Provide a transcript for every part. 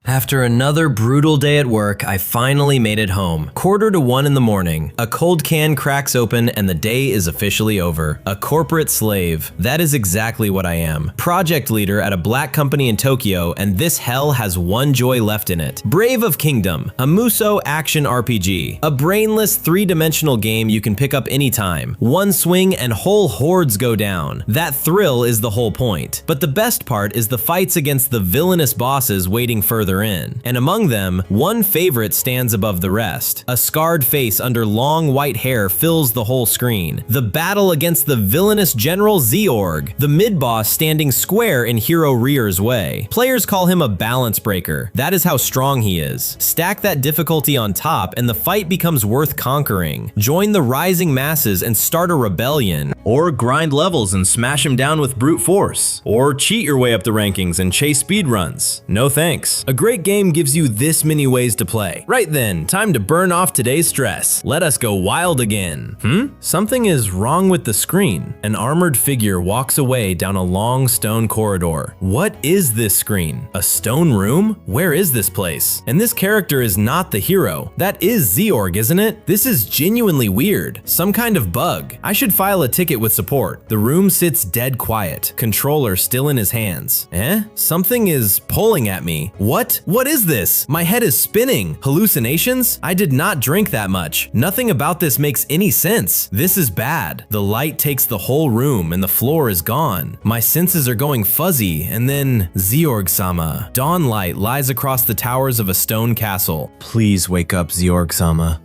After another brutal day at work, I finally made it home. 1:45 in the morning. A cold can cracks open and the day is officially over. A corporate slave. That is exactly what I am. Project leader at a black company in Tokyo, and this hell has one joy left in it. Brave of Kingdom, a musou action RPG. A brainless three-dimensional game you can pick up anytime. One swing and whole hordes go down. That thrill is the whole point. But the best part is the fights against the villainous bosses waiting further in. And among them, one favorite stands above the rest. A scarred face under long white hair fills the whole screen. The battle against the villainous General Zeorg, the mid-boss standing square in Hero Rear's way. Players call him a balance breaker. That is how strong he is. Stack that difficulty on top and the fight becomes worth conquering. Join the rising masses and start a rebellion. Or grind levels and smash him down with brute force. Or cheat your way up the rankings and chase speedruns. No thanks. A great game gives you this many ways to play. Right then, time to burn off today's stress. Let us go wild again. Something is wrong with the screen. An armored figure walks away down a long stone corridor. What is this screen? A stone room? Where is this place? And this character is not the hero. That is Zeorg, isn't it? This is genuinely weird. Some kind of bug. I should file a ticket with support. The room sits dead quiet. Controller still in his hands. Something is pulling at me. What? What is this? My head is spinning. Hallucinations? I did not drink that much. Nothing about this makes any sense. This is bad. The light takes the whole room and the floor is gone. My senses are going fuzzy, and then Zeorg-sama. Dawnlight lies across the towers of a stone castle. Please wake up, Zeorg-sama.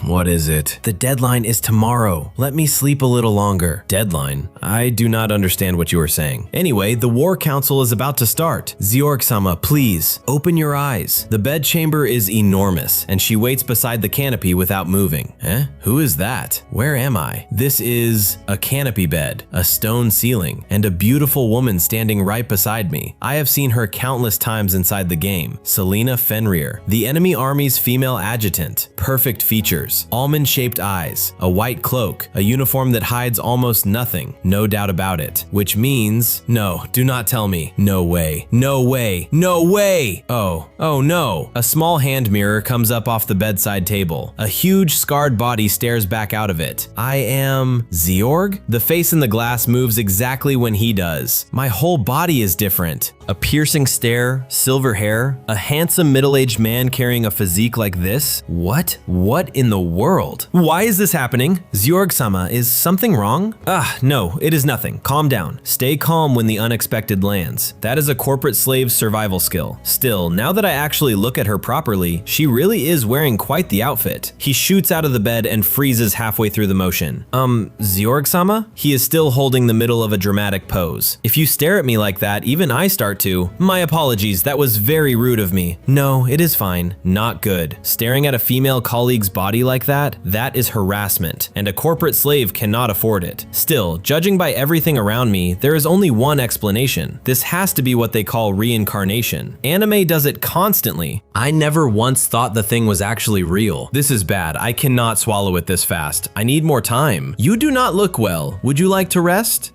What is it? The deadline is tomorrow. Let me sleep a little longer. Deadline? I do not understand what you are saying. Anyway, the war council is about to start. Zeorg-sama, please, open your eyes. The bedchamber is enormous, and she waits beside the canopy without moving. Who is that? Where am I? This is a canopy bed, a stone ceiling, and a beautiful woman standing right beside me. I have seen her countless times inside the game. Selena Fenrir, the enemy army's female adjutant. Perfect features, almond-shaped eyes, a white cloak, a uniform that hides almost nothing, no doubt about it. Which means, no, do not tell me. No way, no way, no way! Oh no. A small hand mirror comes up off the bedside table. A huge scarred body stares back out of it. I am Zeorg? The face in the glass moves exactly when he does. My whole body is different. A piercing stare, silver hair, a handsome middle-aged man carrying a physique like this? What? What in the world? Why is this happening? Zeorg-sama, is something wrong? No, it is nothing. Calm down. Stay calm when the unexpected lands. That is a corporate slave's survival skill. Still, now that I actually look at her properly, she really is wearing quite the outfit. He shoots out of the bed and freezes halfway through the motion. Zeorg-sama? He is still holding the middle of a dramatic pose. If you stare at me like that, even I start to. My apologies, that was very rude of me. No, it is fine. Not good. Staring at a female colleague's body like that is harassment, and a corporate slave cannot afford it. Still, judging by everything around me, there is only one explanation. This has to be what they call reincarnation. Anime does it constantly. I never once thought the thing was actually real. This is bad. I cannot swallow it this fast. I need more time. You do not look well. Would you like to rest?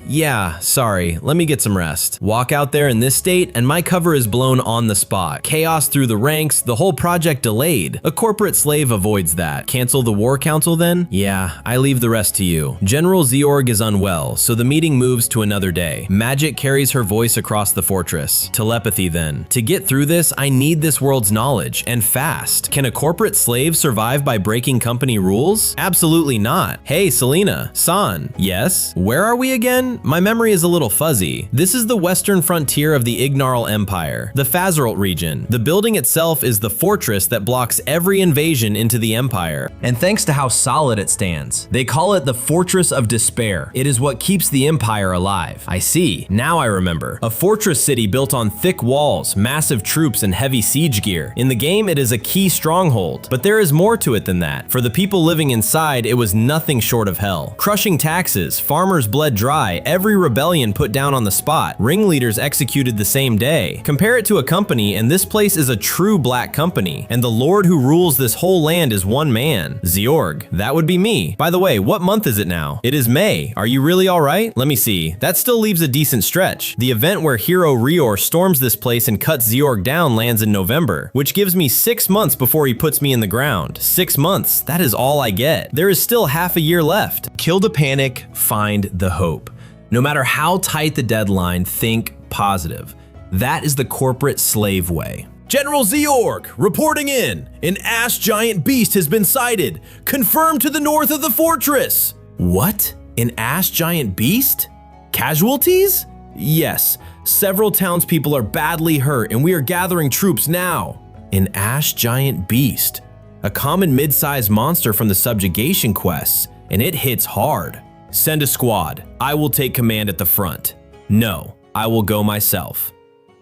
Yeah, sorry. Let me get some rest. Walk out there in this state, and my cover is blown on the spot. Chaos through the ranks, the whole project delayed. A corporate slave avoids that. Cancel the war council then? Yeah, I leave the rest to you. General Zeorg is unwell, so the meeting moves to another day. Magic carries her voice across the fortress. Telepathy then. To get through this, I need this world's knowledge, and fast. Can a corporate slave survive by breaking company rules? Absolutely not. Hey, Selena. San. Yes? Where are we again? My memory is a little fuzzy. This is the western frontier of the Ignarl Empire, the Fazeralt region. The building itself is the fortress that blocks every invasion into the empire, and thanks to how solid it stands, they call it the Fortress of Despair. It is what keeps the empire alive. I see. Now I remember. A fortress city built on thick walls, massive troops, and heavy siege gear. In the game, it is a key stronghold, but there is more to it than that. For the people living inside, it was nothing short of hell. Crushing taxes, farmers bled dry, every rebellion put down on the spot, ringleaders executed the same day. Compare it to a company, and this place is a true black company, and the lord who rules this whole land is one man, Zeorg. That would be me. By the way, what month is it it now? It is May. Are you really alright? Let me see. That still leaves a decent stretch. The event where hero Rior storms this place and cuts Zeorg down lands in November, which gives me 6 months before he puts me in the ground. 6 months, that is all I get. There is still half a year left. Kill the panic, find the hope. No matter how tight the deadline, think positive. That is the corporate slave way. General Zeorg, reporting in. An ash giant beast has been sighted. Confirmed to the north of the fortress. What? An ash giant beast? Casualties? Yes, several townspeople are badly hurt and we are gathering troops now. An ash giant beast. A common mid-sized monster from the subjugation quests, and it hits hard. Send a squad. I will take command at the front. No, I will go myself.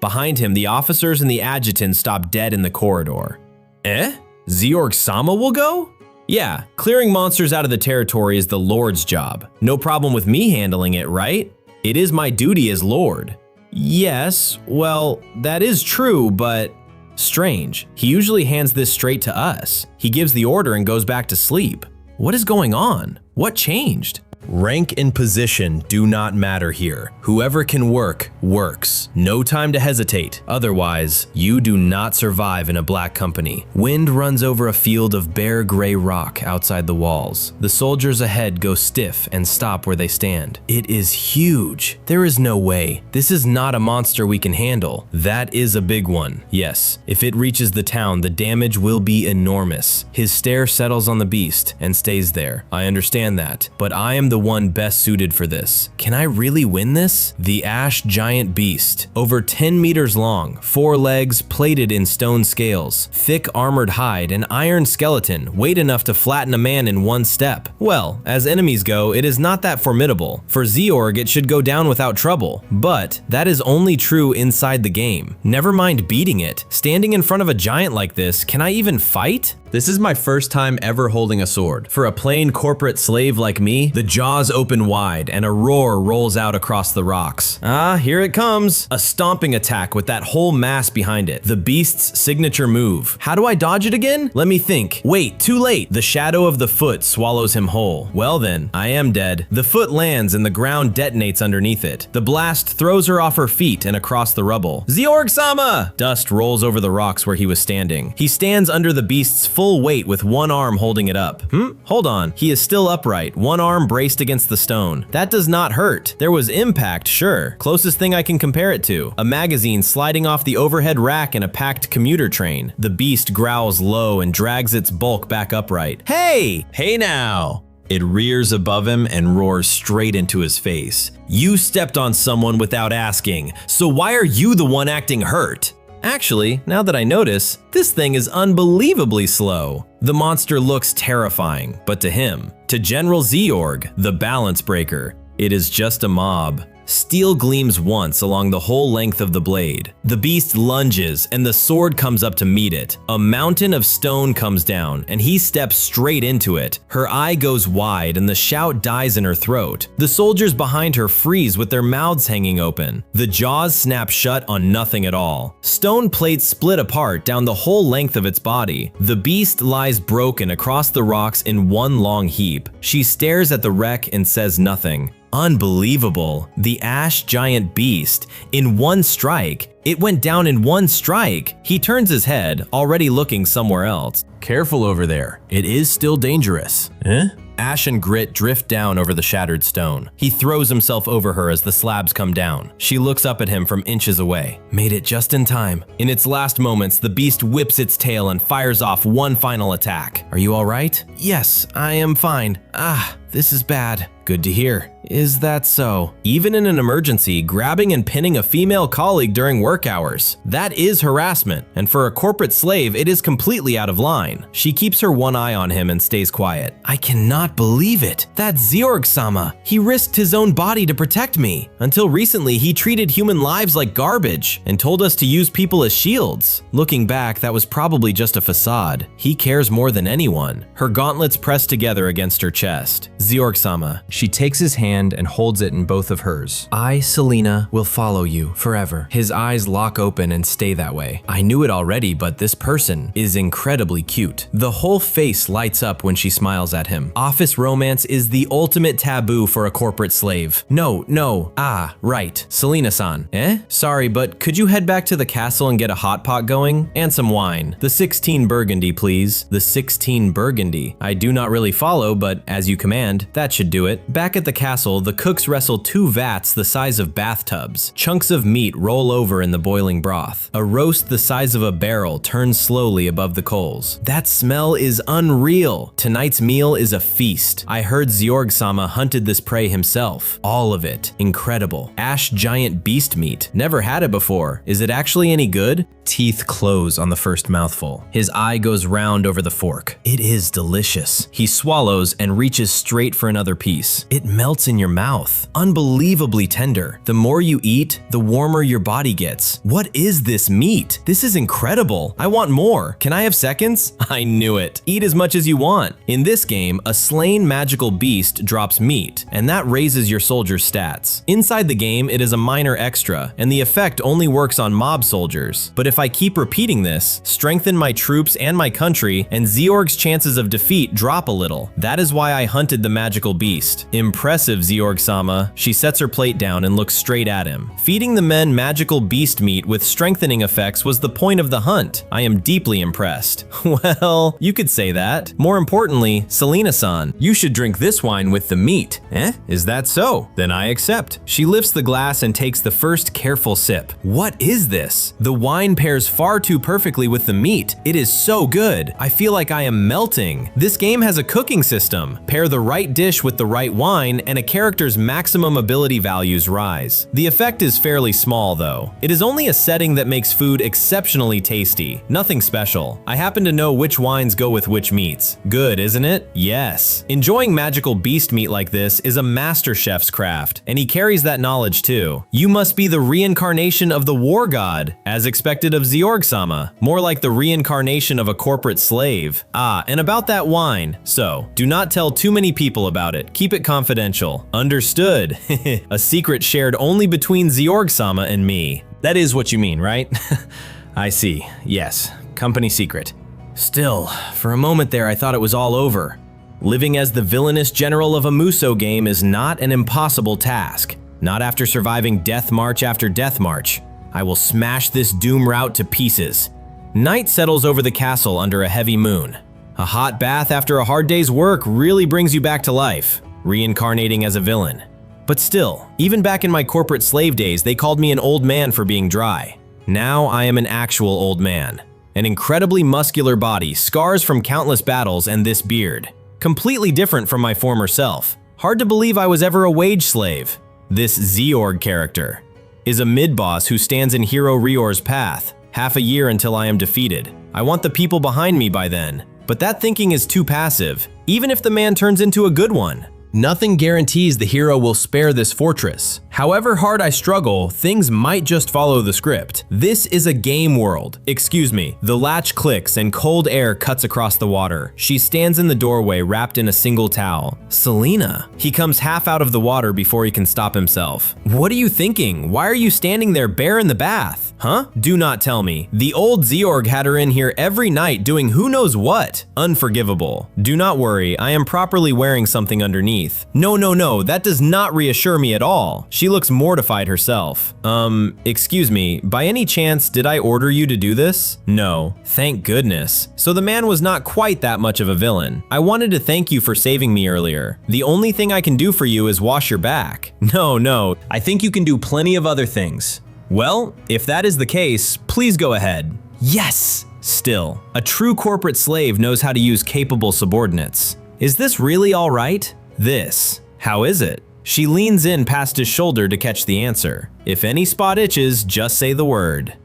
Behind him, the officers and the adjutant stop dead in the corridor. Eh? Zeorg-sama will go? Yeah, clearing monsters out of the territory is the Lord's job. No problem with me handling it, right? It is my duty as Lord. Yes, well, that is true, but strange. He usually hands this straight to us. He gives the order and goes back to sleep. What is going on? What changed? Rank and position do not matter here. Whoever can work, works. No time to hesitate. Otherwise, you do not survive in a black company. Wind runs over a field of bare gray rock outside the walls. The soldiers ahead go stiff and stop where they stand. It is huge. There is no way. This is not a monster we can handle. That is a big one. Yes, if it reaches the town, the damage will be enormous. His stare settles on the beast and stays there. I understand that, but I am the one best suited for this. Can I really win this? The ash giant beast, over 10 meters long, 4 legs plated in stone scales, thick armored hide, and iron skeleton, weight enough to flatten a man in one step. Well, as enemies go, it is not that formidable. For Zeorg, it should go down without trouble, but that is only true inside the game. Never mind beating it. Standing in front of a giant like this, can I even fight? This is my first time ever holding a sword. For a plain corporate slave like me, the jaws open wide and a roar rolls out across the rocks. Ah, here it comes. A stomping attack with that whole mass behind it. The beast's signature move. How do I dodge it again? Let me think. Wait, too late. The shadow of the foot swallows him whole. Well then, I am dead. The foot lands and the ground detonates underneath it. The blast throws her off her feet and across the rubble. Zeorg-sama! Dust rolls over the rocks where he was standing. He stands under the beast's full weight with one arm holding it up. Hold on. He is still upright, one arm braced against the stone. That does not hurt. There was impact, sure. Closest thing I can compare it to. A magazine sliding off the overhead rack in a packed commuter train. The beast growls low and drags its bulk back upright. Hey! Hey now! It rears above him and roars straight into his face. You stepped on someone without asking, so why are you the one acting hurt? Actually, now that I notice, this thing is unbelievably slow. The monster looks terrifying, but to him, to General Zeorg, the balance breaker, it is just a mob. Steel gleams once along the whole length of the blade. The beast lunges and the sword comes up to meet it. A mountain of stone comes down and he steps straight into it. Her eye goes wide and the shout dies in her throat. The soldiers behind her freeze with their mouths hanging open. The jaws snap shut on nothing at all. Stone plates split apart down the whole length of its body. The beast lies broken across the rocks in one long heap. She stares at the wreck and says nothing. Unbelievable. The ash giant beast. In one strike. It went down in one strike. He turns his head, already looking somewhere else. Careful over there. It is still dangerous. Ash and grit drift down over the shattered stone. He throws himself over her as the slabs come down. She looks up at him from inches away. Made it just in time. In its last moments, the beast whips its tail and fires off one final attack. Are you all right? Yes, I am fine. Ah, this is bad. Good to hear. Is that so? Even in an emergency, grabbing and pinning a female colleague during work hours. That is harassment, and for a corporate slave, it is completely out of line. She keeps her one eye on him and stays quiet. I cannot believe it. That's Zeorg-sama. He risked his own body to protect me. Until recently, he treated human lives like garbage and told us to use people as shields. Looking back, that was probably just a facade. He cares more than anyone. Her gauntlets press together against her chest. Zeorg-sama. She takes his hand hand and holds it in both of hers. I, Selena, will follow you forever. His eyes lock open and stay that way. I knew it already, but this person is incredibly cute. The whole face lights up when she smiles at him. Office romance is the ultimate taboo for a corporate slave. No, right, Selena-san. Sorry, but could you head back to the castle and get a hot pot going? And some wine. The 16 Burgundy, please. The 16 Burgundy. I do not really follow, but as you command, that should do it. Back at the castle, the cooks wrestle 2 vats the size of bathtubs. Chunks of meat roll over in the boiling broth. A roast the size of a barrel turns slowly above the coals. That smell is unreal. Tonight's meal is a feast. I heard Zeorg-sama hunted this prey himself. All of it. Incredible. Ash giant beast meat. Never had it before. Is it actually any good? Teeth close on the first mouthful. His eye goes round over the fork. It is delicious. He swallows and reaches straight for another piece. It melts in your mouth. Unbelievably tender. The more you eat, the warmer your body gets. What is this meat? This is incredible. I want more. Can I have seconds? I knew it. Eat as much as you want. In this game, a slain magical beast drops meat, and that raises your soldier's stats. Inside the game, it is a minor extra, and the effect only works on mob soldiers. But if I keep repeating this, strengthen my troops and my country, and Zeorg's chances of defeat drop a little. That is why I hunted the magical beast. Impressive, Zeorg-sama. She sets her plate down and looks straight at him. Feeding the men magical beast meat with strengthening effects was the point of the hunt. I am deeply impressed. Well, you could say that. More importantly, Selena-san, you should drink this wine with the meat. Is that so? Then I accept. She lifts the glass and takes the first careful sip. What is this? The wine pairs far too perfectly with the meat. It is so good. I feel like I am melting. This game has a cooking system. Pair the right dish with the right wine and a character's maximum ability values rise. The effect is fairly small though. It is only a setting that makes food exceptionally tasty. Nothing special. I happen to know which wines go with which meats. Good, isn't it? Yes. Enjoying magical beast meat like this is a master chef's craft, and he carries that knowledge too. You must be the reincarnation of the war god, as expected of Zeorg-sama. More like the reincarnation of a corporate slave. And about that wine. So, do not tell too many people about it. Keep it confidential. Understood. A secret shared only between Zeorg-sama and me. That is what you mean, right? I see. Yes. Company secret. Still, for a moment there I thought it was all over. Living as the villainous general of a musou game is not an impossible task. Not after surviving death march after death march. I will smash this doom route to pieces. Night settles over the castle under a heavy moon. A hot bath after a hard day's work really brings you back to life, reincarnating as a villain. But still, even back in my corporate slave days, they called me an old man for being dry. Now I am an actual old man. An incredibly muscular body, scars from countless battles, and this beard. Completely different from my former self. Hard to believe I was ever a wage slave. This Zeorg character is a mid-boss who stands in Hero Rior's path. Half a year until I am defeated. I want the people behind me by then. But that thinking is too passive, even if the man turns into a good one. Nothing guarantees the hero will spare this fortress. However hard I struggle, things might just follow the script. This is a game world. Excuse me. The latch clicks and cold air cuts across the water. She stands in the doorway wrapped in a single towel. Selena. He comes half out of the water before he can stop himself. What are you thinking? Why are you standing there bare in the bath? Huh? Do not tell me. The old Zeorg had her in here every night doing who knows what. Unforgivable. Do not worry, I am properly wearing something underneath. No, that does not reassure me at all. She looks mortified herself. Excuse me, by any chance, did I order you to do this? No. Thank goodness. So the man was not quite that much of a villain. I wanted to thank you for saving me earlier. The only thing I can do for you is wash your back. No, I think you can do plenty of other things. Well, if that is the case, please go ahead. Yes! Still, a true corporate slave knows how to use capable subordinates. Is this really all right? This. How is it? She leans in past his shoulder to catch the answer. If any spot itches, just say the word.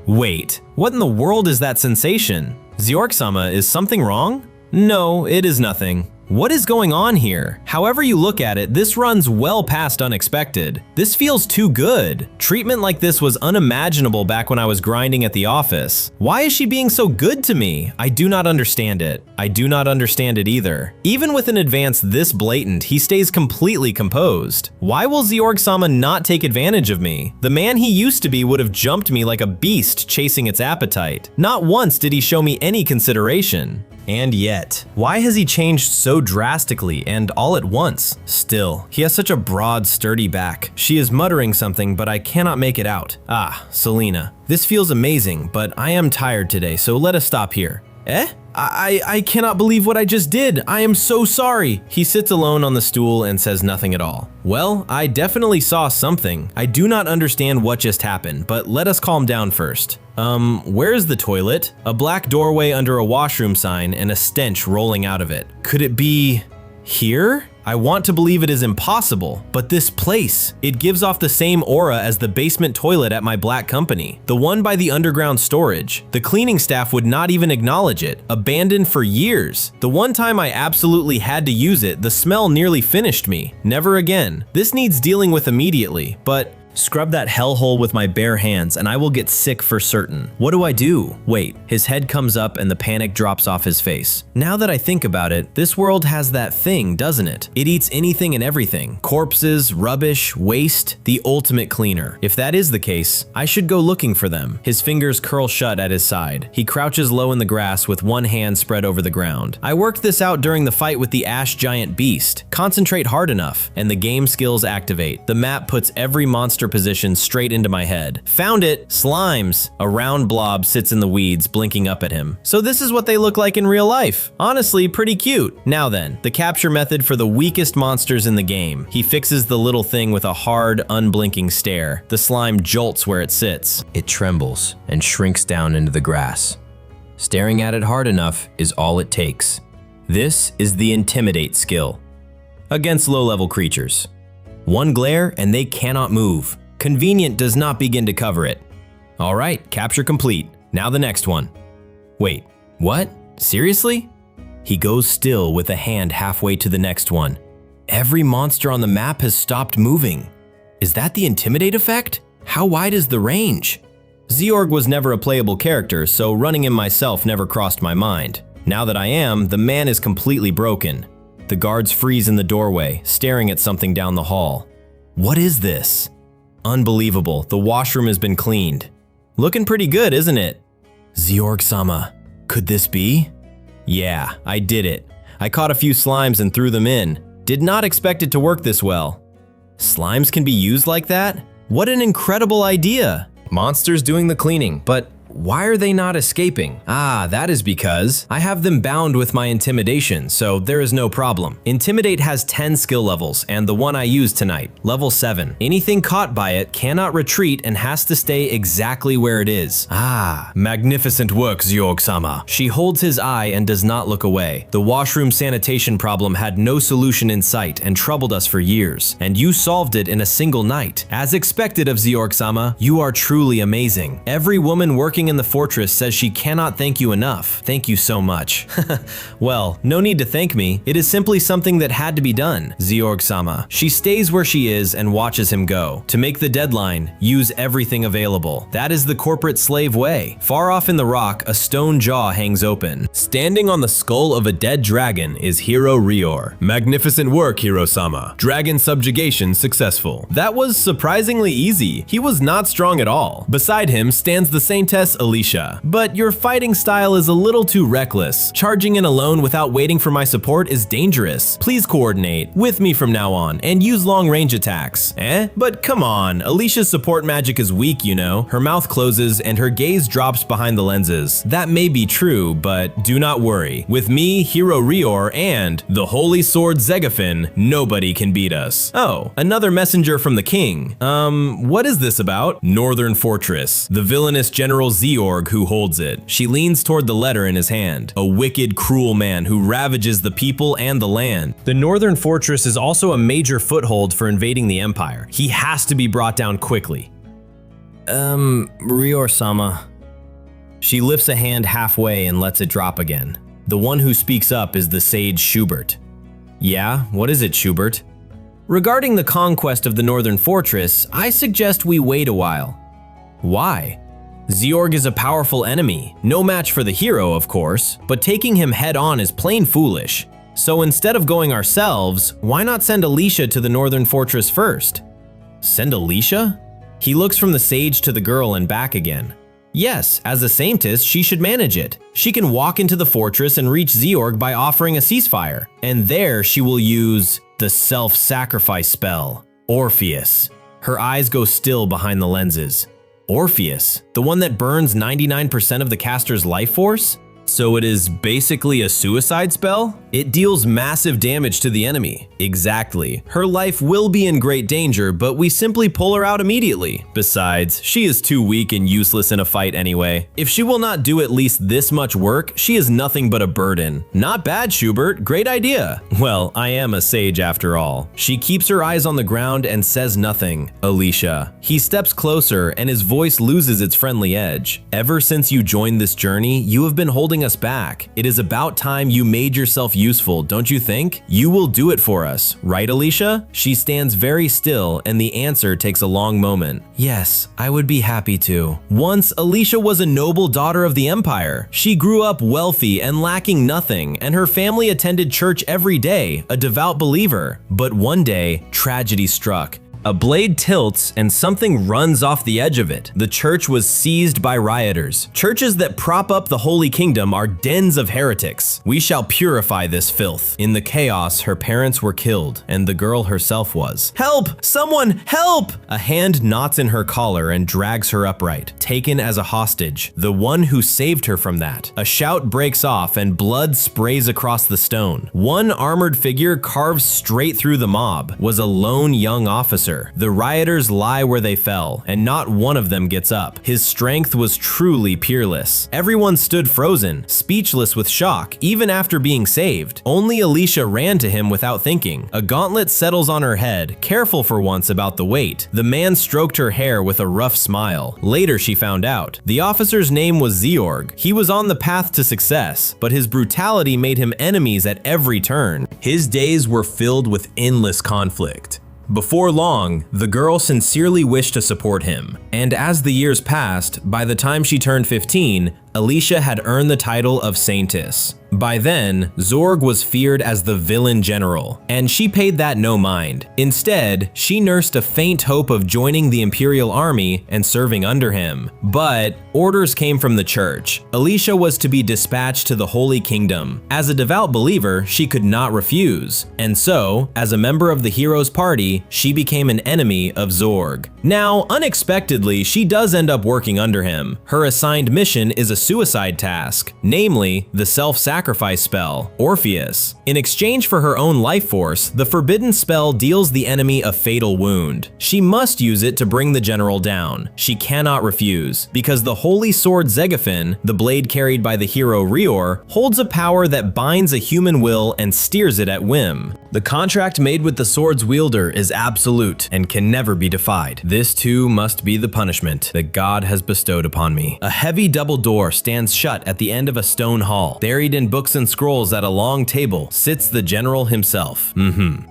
Wait, what in the world is that sensation? Zeorg-sama, is something wrong? No, it is nothing. What is going on here? However you look at it, this runs well past unexpected. This feels too good. Treatment like this was unimaginable back when I was grinding at the office. Why is she being so good to me? I do not understand it. I do not understand it either. Even with an advance this blatant, he stays completely composed. Why will Zeorg-sama not take advantage of me? The man he used to be would have jumped me like a beast chasing its appetite. Not once did he show me any consideration. And yet, why has he changed so drastically and all at once? Still, he has such a broad, sturdy back. She is muttering something, but I cannot make it out. Ah, Selena. This feels amazing, but I am tired today, so let us stop here. Eh? I cannot believe what I just did. I am so sorry. He sits alone on the stool and says nothing at all. Well, I definitely saw something. I do not understand what just happened, but let us calm down first. Where's the toilet? A black doorway under a washroom sign and a stench rolling out of it. Could it be here? I want to believe it is impossible, but this place, it gives off the same aura as the basement toilet at my black company, the one by the underground storage. The cleaning staff would not even acknowledge it, abandoned for years. The one time I absolutely had to use it, the smell nearly finished me. Never again. This needs dealing with immediately, but scrub that hellhole with my bare hands and I will get sick for certain. What do I do? Wait, his head comes up and the panic drops off his face. Now that I think about it, this world has that thing, doesn't it? It eats anything and everything. Corpses, rubbish, waste, the ultimate cleaner. If that is the case, I should go looking for them. His fingers curl shut at his side. He crouches low in the grass with one hand spread over the ground. I worked this out during the fight with the ash giant beast. Concentrate hard enough, and the game skills activate. The map puts every monster position straight into my head. Found it! Slimes! A round blob sits in the weeds, blinking up at him. So this is what they look like in real life. Honestly, pretty cute. Now then, the capture method for the weakest monsters in the game. He fixes the little thing with a hard, unblinking stare. The slime jolts where it sits. It trembles and shrinks down into the grass. Staring at it hard enough is all it takes. This is the Intimidate skill. Against low-level creatures. One glare and they cannot move. Convenient does not begin to cover it. All right, capture complete. Now the next one. Wait, what? Seriously? He goes still with a hand halfway to the next one. Every monster on the map has stopped moving. Is that the Intimidate effect? How wide is the range? Zeorg was never a playable character, so running him myself never crossed my mind. Now that I am, the man is completely broken. The guards freeze in the doorway, staring at something down the hall. What is this? Unbelievable, the washroom has been cleaned. Looking pretty good, isn't it? Zeorg-sama, could this be? Yeah, I did it. I caught a few slimes and threw them in. Did not expect it to work this well. Slimes can be used like that? What an incredible idea! Monsters doing the cleaning, but why are they not escaping? Ah, that is because I have them bound with my Intimidation, so there is no problem. Intimidate has 10 skill levels, and the one I used tonight, level 7. Anything caught by it cannot retreat and has to stay exactly where it is. Ah, magnificent work, Zeorg-sama. She holds his eye and does not look away. The washroom sanitation problem had no solution in sight and troubled us for years, and you solved it in a single night. As expected of Zeorg-sama, you are truly amazing. Every woman working in the fortress says she cannot thank you enough. Thank you so much. Well, no need to thank me. It is simply something that had to be done. Zeorg-sama. She stays where she is and watches him go. To make the deadline, use everything available. That is the corporate slave way. Far off in the rock, a stone jaw hangs open. Standing on the skull of a dead dragon is Hiro Rior. Magnificent work, Hiro-sama. Dragon subjugation successful. That was surprisingly easy. He was not strong at all. Beside him stands the Saintess Alicia. But your fighting style is a little too reckless. Charging in alone without waiting for my support is dangerous. Please coordinate with me from now on and use long-range attacks. Eh? But come on, Alicia's support magic is weak, you know. Her mouth closes and her gaze drops behind the lenses. That may be true, but do not worry. With me, Hiro Rior, and the Holy Sword Zegafin, nobody can beat us. Oh, another messenger from the king. What is this about? Northern Fortress. The villainous General Zeorg who holds it. She leans toward the letter in his hand. A wicked, cruel man who ravages the people and the land. The Northern Fortress is also a major foothold for invading the Empire. He has to be brought down quickly. Rior-sama. She lifts a hand halfway and lets it drop again. The one who speaks up is the sage Schubert. Yeah, what is it, Schubert? Regarding the conquest of the northern fortress, I suggest we wait a while. Why? Zeorg is a powerful enemy, no match for the hero, of course, but taking him head-on is plain foolish. So instead of going ourselves, why not send Alicia to the northern fortress first? Send Alicia? He looks from the sage to the girl and back again. Yes, as a saintess, she should manage it. She can walk into the fortress and reach Zeorg by offering a ceasefire, and there she will use the self-sacrifice spell, Orpheus. Her eyes go still behind the lenses. Orpheus, the one that burns 99% of the caster's life force? So it is basically a suicide spell? It deals massive damage to the enemy. Exactly. Her life will be in great danger, but we simply pull her out immediately. Besides, she is too weak and useless in a fight anyway. If she will not do at least this much work, she is nothing but a burden. Not bad, Schubert. Great idea. Well, I am a sage after all. She keeps her eyes on the ground and says nothing. Alicia. He steps closer and his voice loses its friendly edge. Ever since you joined this journey, you have been holding us back. It is about time you made yourself useful, don't you think? You will do it for us, right, Alicia? She stands very still and the answer takes a long moment. Yes, I would be happy to. Once, Alicia was a noble daughter of the Empire. She grew up wealthy and lacking nothing, and her family attended church every day, a devout believer. But one day, tragedy struck. A blade tilts and something runs off the edge of it. The church was seized by rioters. Churches that prop up the Holy Kingdom are dens of heretics. We shall purify this filth. In the chaos, her parents were killed, and the girl herself was. Help! Someone, help! A hand knots in her collar and drags her upright, taken as a hostage, the one who saved her from that. A shout breaks off and blood sprays across the stone. One armored figure carved straight through the mob was a lone young officer. The rioters lie where they fell, and not one of them gets up. His strength was truly peerless. Everyone stood frozen, speechless with shock, even after being saved. Only Alicia ran to him without thinking. A gauntlet settles on her head, careful for once about the weight. The man stroked her hair with a rough smile. Later she found out. The officer's name was Zeorg. He was on the path to success, but his brutality made him enemies at every turn. His days were filled with endless conflict. Before long, the girl sincerely wished to support him, and as the years passed, by the time she turned 15, Alicia had earned the title of Saintess. By then, Zeorg was feared as the villain general, and she paid that no mind. Instead, she nursed a faint hope of joining the Imperial Army and serving under him. But orders came from the church. Alicia was to be dispatched to the Holy Kingdom. As a devout believer, she could not refuse, and so, as a member of the hero's party, she became an enemy of Zeorg. Now, unexpectedly, she does end up working under him. Her assigned mission is a suicide task, namely the self-sacrifice spell, Orpheus. In exchange for her own life force, the forbidden spell deals the enemy a fatal wound. She must use it to bring the general down. She cannot refuse, because the holy sword Zegaphin, the blade carried by the hero Rior, holds a power that binds a human will and steers it at whim. The contract made with the sword's wielder is absolute and can never be defied. This too must be the punishment that God has bestowed upon me. A heavy double door stands shut at the end of a stone hall. Buried in books and scrolls at a long table sits the general himself.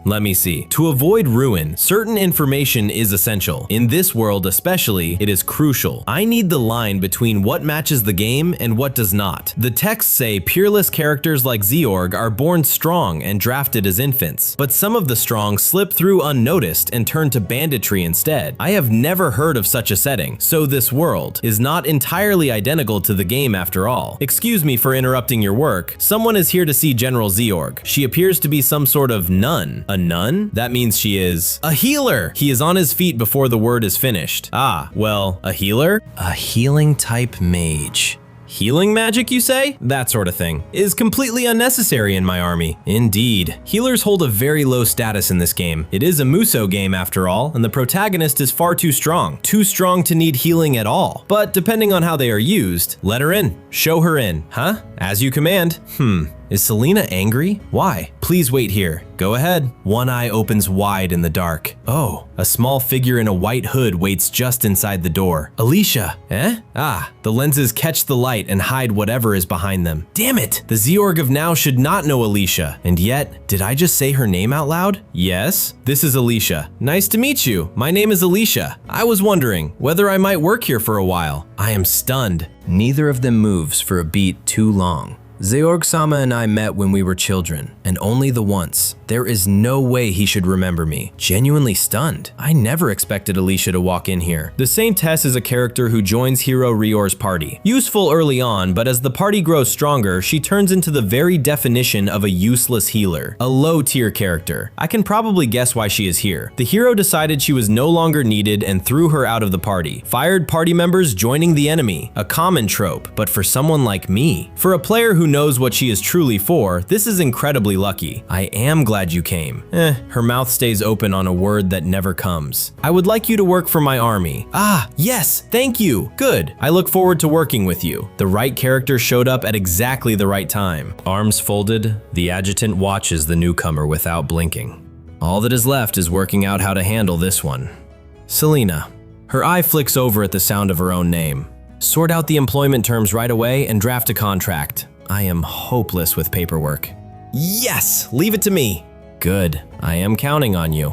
Let me see. To avoid ruin, certain information is essential. In this world especially, it is crucial. I need the line between what matches the game and what does not. The texts say peerless characters like Zeorg are born strong and drafted as infants, but some of the strong slip through unnoticed and turn to banditry instead. I have never heard of such a setting, so this world is not entirely identical to the game after all. Excuse me for interrupting your work. Someone is here to see General Zeorg. She appears to be some sort of nun. A nun? That means she is a healer. He is on his feet before the word is finished. Ah, well, a healer? A healing type mage. Healing magic, you say? That sort of thing is completely unnecessary in my army. Indeed. Healers hold a very low status in this game. It is a musou game after all, and the protagonist is far too strong. Too strong to need healing at all. But depending on how they are used, let her in. Show her in. Huh? As you command. Is Selena angry? Why? Please wait here. Go ahead. One eye opens wide in the dark. Oh, a small figure in a white hood waits just inside the door. Alicia. Eh? Ah, the lenses catch the light and hide whatever is behind them. Damn it! The Zeorg of now should not know Alicia. And yet, did I just say her name out loud? Yes, this is Alicia. Nice to meet you. My name is Alicia. I was wondering whether I might work here for a while. I am stunned. Neither of them moves for a beat too long. Zeorg-sama and I met when we were children, and only the once. There is no way he should remember me. Genuinely stunned. I never expected Alicia to walk in here. The same Tess is a character who joins Hero Rior's party. Useful early on, but as the party grows stronger, she turns into the very definition of a useless healer. A low-tier character. I can probably guess why she is here. The hero decided she was no longer needed and threw her out of the party. Fired party members joining the enemy. A common trope, but for someone like me. For a player who knows what she is truly for, this is incredibly lucky. I am glad you came. Her mouth stays open on a word that never comes. I would like you to work for my army. Ah, yes, thank you. Good. I look forward to working with you. The right character showed up at exactly the right time. Arms folded, the adjutant watches the newcomer without blinking. All that is left is working out how to handle this one. Selena. Her eye flicks over at the sound of her own name. Sort out the employment terms right away and draft a contract. I am hopeless with paperwork. Yes, leave it to me. Good, I am counting on you.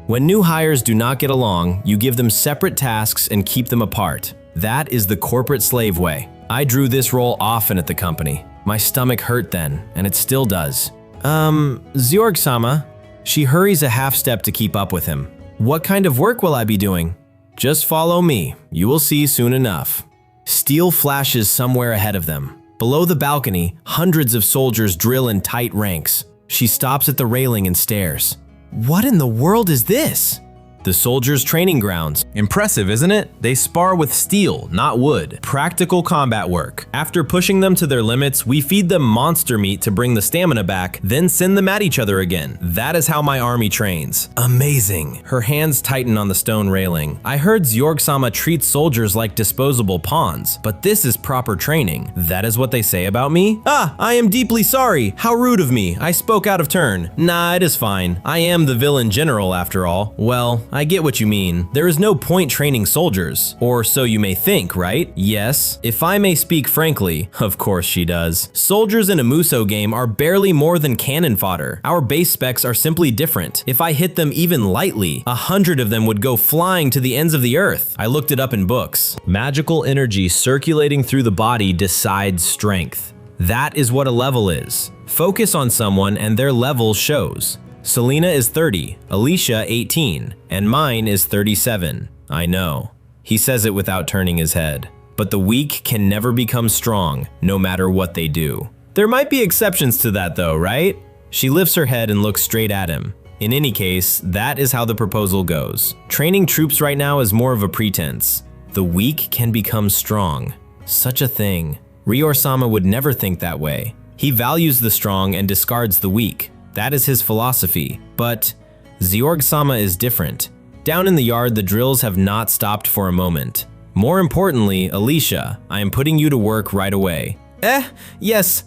When new hires do not get along, you give them separate tasks and keep them apart. That is the corporate slave way. I drew this role often at the company. My stomach hurt then, and it still does. Zeorg-sama. She hurries a half step to keep up with him. What kind of work will I be doing? Just follow me. You will see soon enough. Steel flashes somewhere ahead of them. Below the balcony, hundreds of soldiers drill in tight ranks. She stops at the railing and stares. What in the world is this? The soldiers' training grounds. Impressive, isn't it? They spar with steel, not wood. Practical combat work. After pushing them to their limits, we feed them monster meat to bring the stamina back, then send them at each other again. That is how my army trains. Amazing. Her hands tighten on the stone railing. I heard Zeorg-sama treats soldiers like disposable pawns, but this is proper training. That is what they say about me? Ah, I am deeply sorry. How rude of me. I spoke out of turn. Nah, it is fine. I am the villain general after all. Well, I get what you mean. There is no point training soldiers. Or so you may think, right? Yes. If I may speak frankly, of course she does. Soldiers in a musou game are barely more than cannon fodder. Our base specs are simply different. If I hit them even lightly, 100 of them would go flying to the ends of the earth. I looked it up in books. Magical energy circulating through the body decides strength. That is what a level is. Focus on someone and their level shows. Selena is 30, Alicia 18, and mine is 37. I know. He says it without turning his head. But the weak can never become strong, no matter what they do. There might be exceptions to that though, right? She lifts her head and looks straight at him. In any case, that is how the proposal goes. Training troops right now is more of a pretense. The weak can become strong. Such a thing. Rior-sama would never think that way. He values the strong and discards the weak. That is his philosophy, but Zeorg-sama is different. Down in the yard, the drills have not stopped for a moment. More importantly, Alicia, I am putting you to work right away. Yes,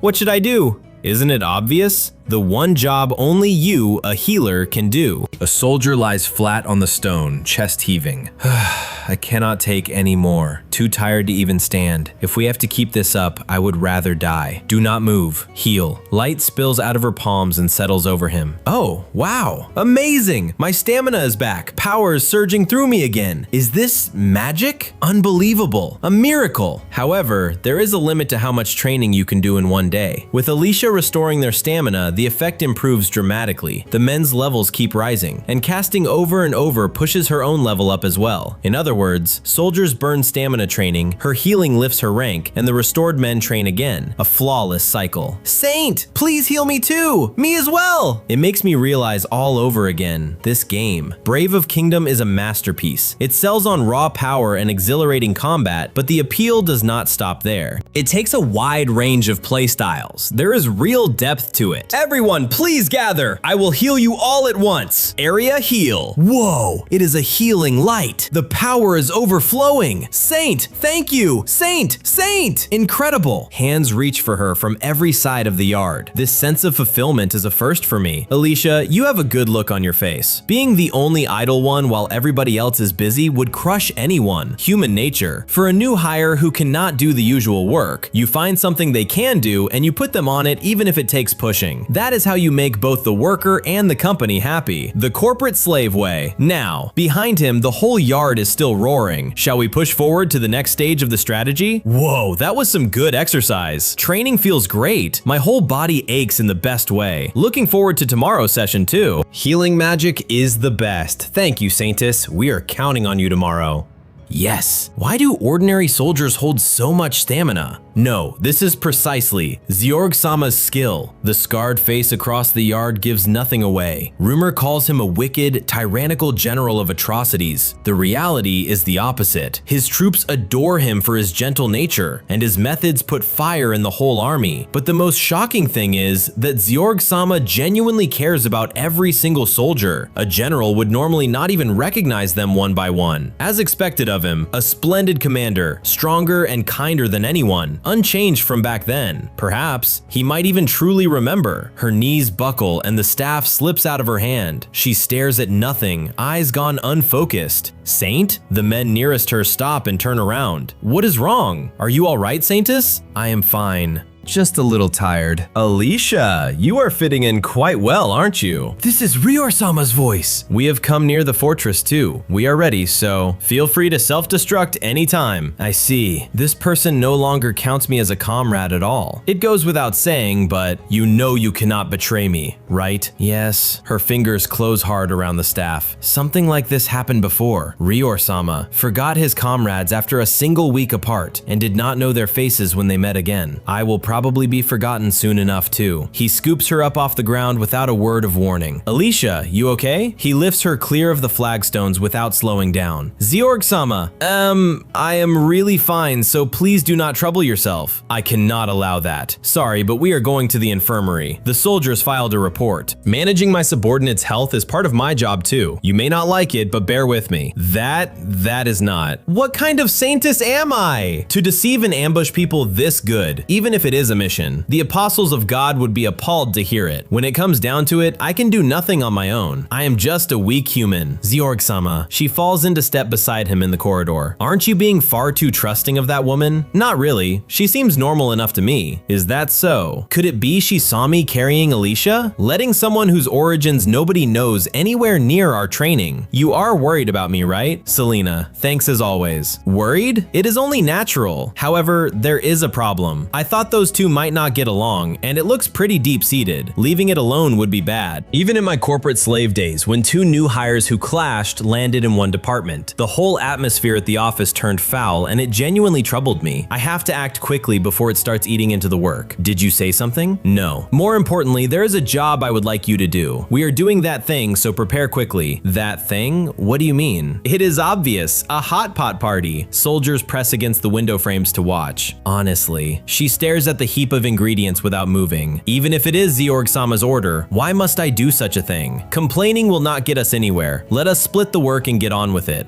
what should I do? Isn't it obvious? The one job only you, a healer, can do. A soldier lies flat on the stone, chest heaving. I cannot take any more. Too tired to even stand. If we have to keep this up, I would rather die. Do not move. Heal. Light spills out of her palms and settles over him. Oh, wow. Amazing. My stamina is back. Power is surging through me again. Is this magic? Unbelievable. A miracle. However, there is a limit to how much training you can do in one day. With Alicia restoring their stamina, the effect improves dramatically. The men's levels keep rising, and casting over and over pushes her own level up as well. In other words, soldiers burn stamina training, her healing lifts her rank, and the restored men train again. A flawless cycle. Saint, please heal me too! Me as well! It makes me realize all over again, this game. Brave of Kingdom is a masterpiece. It sells on raw power and exhilarating combat, but the appeal does not stop there. It takes a wide range of playstyles. There is real depth to it. Everyone, please gather. I will heal you all at once. Area heal. Whoa, it is a healing light. The power is overflowing. Saint, thank you. Saint, Saint. Incredible. Hands reach for her from every side of the yard. This sense of fulfillment is a first for me. Alicia, you have a good look on your face. Being the only idle one while everybody else is busy would crush anyone. Human nature. For a new hire who cannot do the usual work, you find something they can do and you put them on it even if it takes pushing. That is how you make both the worker and the company happy. The corporate slave way. Now, behind him, the whole yard is still roaring. Shall we push forward to the next stage of the strategy? Whoa, that was some good exercise. Training feels great. My whole body aches in the best way. Looking forward to tomorrow's session too. Healing magic is the best. Thank you, Saintus. We are counting on you tomorrow. Yes. Why do ordinary soldiers hold so much stamina? No, this is precisely Zeorg-sama's skill. The scarred face across the yard gives nothing away. Rumor calls him a wicked, tyrannical general of atrocities. The reality is the opposite. His troops adore him for his gentle nature, and his methods put fire in the whole army. But the most shocking thing is that Zeorg-sama genuinely cares about every single soldier. A general would normally not even recognize them one by one. As expected of him, a splendid commander, stronger and kinder than anyone, unchanged from back then. Perhaps he might even truly remember. Her knees buckle and the staff slips out of her hand. She stares at nothing, eyes gone unfocused. Saint? The men nearest her stop and turn around. What is wrong? Are you all right, Saintus? I am fine. Just a little tired. Alicia, you are fitting in quite well, aren't you? This is Ryor-sama's voice. We have come near the fortress too. We are ready, so feel free to self-destruct anytime. I see. This person no longer counts me as a comrade at all. It goes without saying, but you know you cannot betray me, right? Yes. Her fingers close hard around the staff. Something like this happened before. Ryor-sama forgot his comrades after a single week apart and did not know their faces when they met again. I will probably be forgotten soon enough too. He scoops her up off the ground without a word of warning. Alicia, you okay? He lifts her clear of the flagstones without slowing down. Zeorg-sama, I am really fine, so please do not trouble yourself. I cannot allow that. Sorry, but we are going to the infirmary. The soldiers filed a report. Managing my subordinates' health is part of my job too. You may not like it, but bear with me. That is not. What kind of saintus am I? To deceive and ambush people this good, even if it is a mission. The apostles of God would be appalled to hear it. When it comes down to it, I can do nothing on my own. I am just a weak human. Zeorg-sama. She falls into step beside him in the corridor. Aren't you being far too trusting of that woman? Not really. She seems normal enough to me. Is that so? Could it be she saw me carrying Alicia? Letting someone whose origins nobody knows anywhere near our training. You are worried about me, right? Selena, thanks as always. Worried? It is only natural. However, there is a problem. I thought those two might not get along, and it looks pretty deep-seated. Leaving it alone would be bad. Even in my corporate slave days, when two new hires who clashed landed in one department, the whole atmosphere at the office turned foul, and it genuinely troubled me. I have to act quickly before it starts eating into the work. Did you say something? No. More importantly, there is a job I would like you to do. We are doing that thing, so prepare quickly. That thing? What do you mean? It is obvious. A hot pot party. Soldiers press against the window frames to watch. Honestly, she stares at the heap of ingredients without moving. Even if it is Zeorg-sama's order, why must I do such a thing? Complaining will not get us anywhere. Let us split the work and get on with it.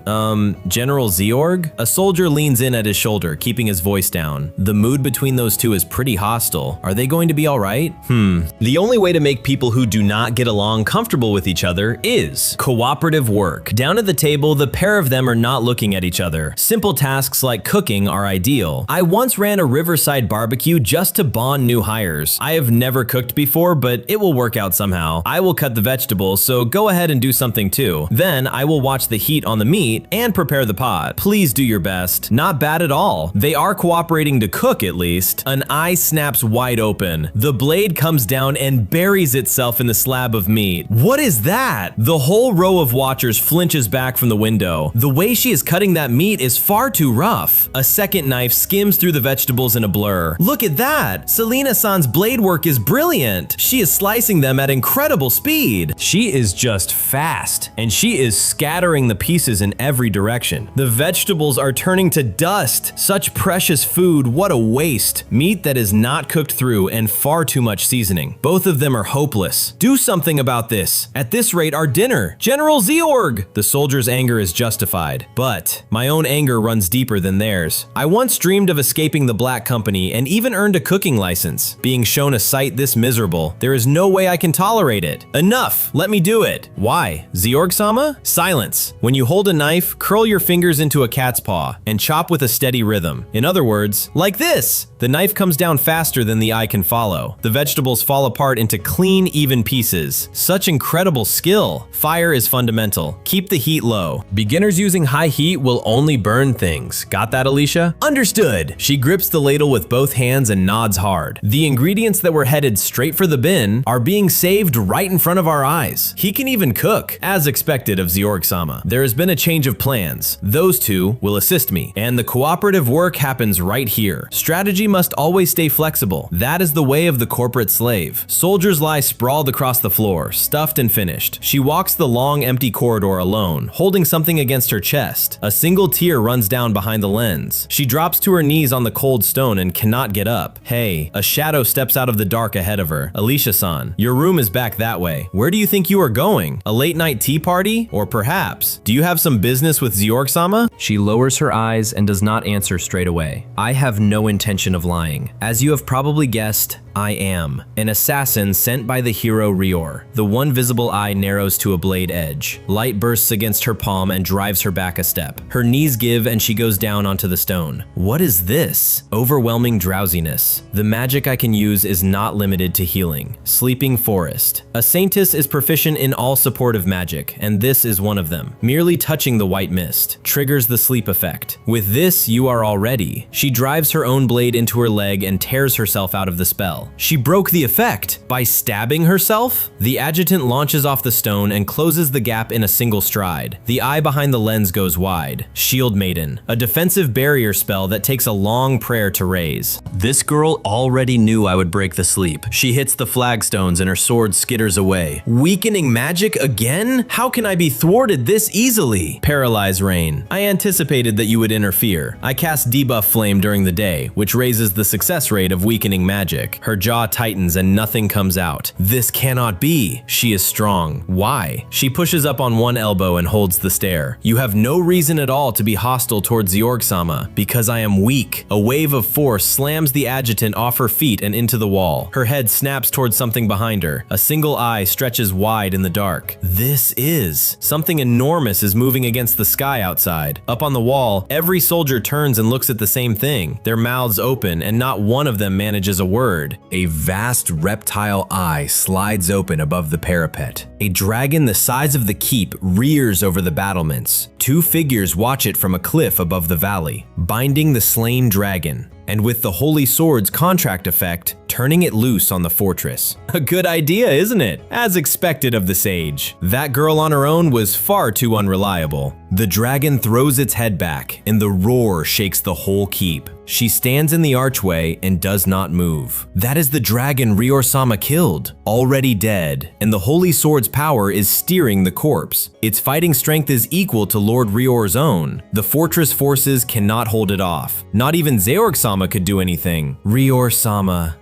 General Zeorg? A soldier leans in at his shoulder, keeping his voice down. The mood between those two is pretty hostile. Are they going to be all right? The only way to make people who do not get along comfortable with each other is cooperative work. Down at the table, the pair of them are not looking at each other. Simple tasks like cooking are ideal. I once ran a riverside barbecue just to bond new hires. I have never cooked before, but it will work out somehow. I will cut the vegetables, so go ahead and do something too. Then I will watch the heat on the meat and prepare the pot. Please do your best. Not bad at all. They are cooperating to cook at least. An eye snaps wide open. The blade comes down and buries itself in the slab of meat. What is that? The whole row of watchers flinches back from the window. The way she is cutting that meat is far too rough. A second knife skims through the vegetables in a blur. Look at that! that? Selena-san's blade work is brilliant. She is slicing them at incredible speed. She is just fast, and she is scattering the pieces in every direction. The vegetables are turning to dust. Such precious food, what a waste. Meat that is not cooked through and far too much seasoning. Both of them are hopeless. Do something about this. At this rate, our dinner. General Zeorg! The soldier's anger is justified, but my own anger runs deeper than theirs. I once dreamed of escaping the Black Company and even earned a cooking license. Being shown a sight this miserable, there is no way I can tolerate it. Enough! Let me do it. Why? Zeorg-sama? Silence. When you hold a knife, curl your fingers into a cat's paw and chop with a steady rhythm. In other words, like this. The knife comes down faster than the eye can follow. The vegetables fall apart into clean, even pieces. Such incredible skill. Fire is fundamental. Keep the heat low. Beginners using high heat will only burn things. Got that, Alicia? Understood. She grips the ladle with both hands and nods hard. The ingredients that were headed straight for the bin are being saved right in front of our eyes. He can even cook, as expected of Zeorg-sama. There has been a change of plans. Those two will assist me, and the cooperative work happens right here. Strategy must always stay flexible. That is the way of the corporate slave. Soldiers lie sprawled across the floor, stuffed and finished. She walks the long, empty corridor alone, holding something against her chest. A single tear runs down behind the lens. She drops to her knees on the cold stone and cannot get up. Hey, a shadow steps out of the dark ahead of her. Alicia-san, your room is back that way. Where do you think you are going? A late night tea party? Or perhaps, do you have some business with Zeorg-sama? She lowers her eyes and does not answer straight away. I have no intention of lying. As you have probably guessed, I am an assassin sent by the hero Rior. The one visible eye narrows to a blade edge. Light bursts against her palm and drives her back a step. Her knees give and she goes down onto the stone. What is this? Overwhelming drowsiness. The magic I can use is not limited to healing. Sleeping forest. A saintess is proficient in all supportive magic, and this is one of them. Merely touching the white mist triggers the sleep effect. With this, you are all ready. She drives her own blade into her leg and tears herself out of the spell. She broke the effect by stabbing herself. The adjutant launches off the stone and closes the gap in a single stride. The eye behind the lens goes wide. Shield Maiden, a defensive barrier spell that takes a long prayer to raise. This girl already knew I would break the sleep. She hits the flagstones and her sword skitters away. Weakening magic again? How can I be thwarted this easily? Paralyze Rain. I anticipated that you would interfere. I cast Debuff Flame during the day, which raises the success rate of weakening magic. Her jaw tightens and nothing comes out. This cannot be. She is strong. Why? She pushes up on one elbow and holds the stare. You have no reason at all to be hostile towards Zeorg-sama, because I am weak. A wave of force slams the adjutant off her feet and into the wall. Her head snaps towards something behind her. A single eye stretches wide in the dark. This is. Something enormous is moving against the sky outside. Up on the wall, every soldier turns and looks at the same thing. Their mouths open and not one of them manages a word. A vast reptile eye slides open above the parapet. A dragon the size of the keep rears over the battlements. Two figures watch it from a cliff above the valley, binding the slain dragon, and with the Holy Sword's contract effect, turning it loose on the fortress. A good idea, isn't it? As expected of the sage. That girl on her own was far too unreliable. The dragon throws its head back, and the roar shakes the whole keep. She stands in the archway and does not move. That is the dragon Rior-sama killed, already dead, and the Holy Sword's power is steering the corpse. Its fighting strength is equal to Lord Rior's own. The fortress forces cannot hold it off. Not even Zeorg-sama could do anything. Rior-sama.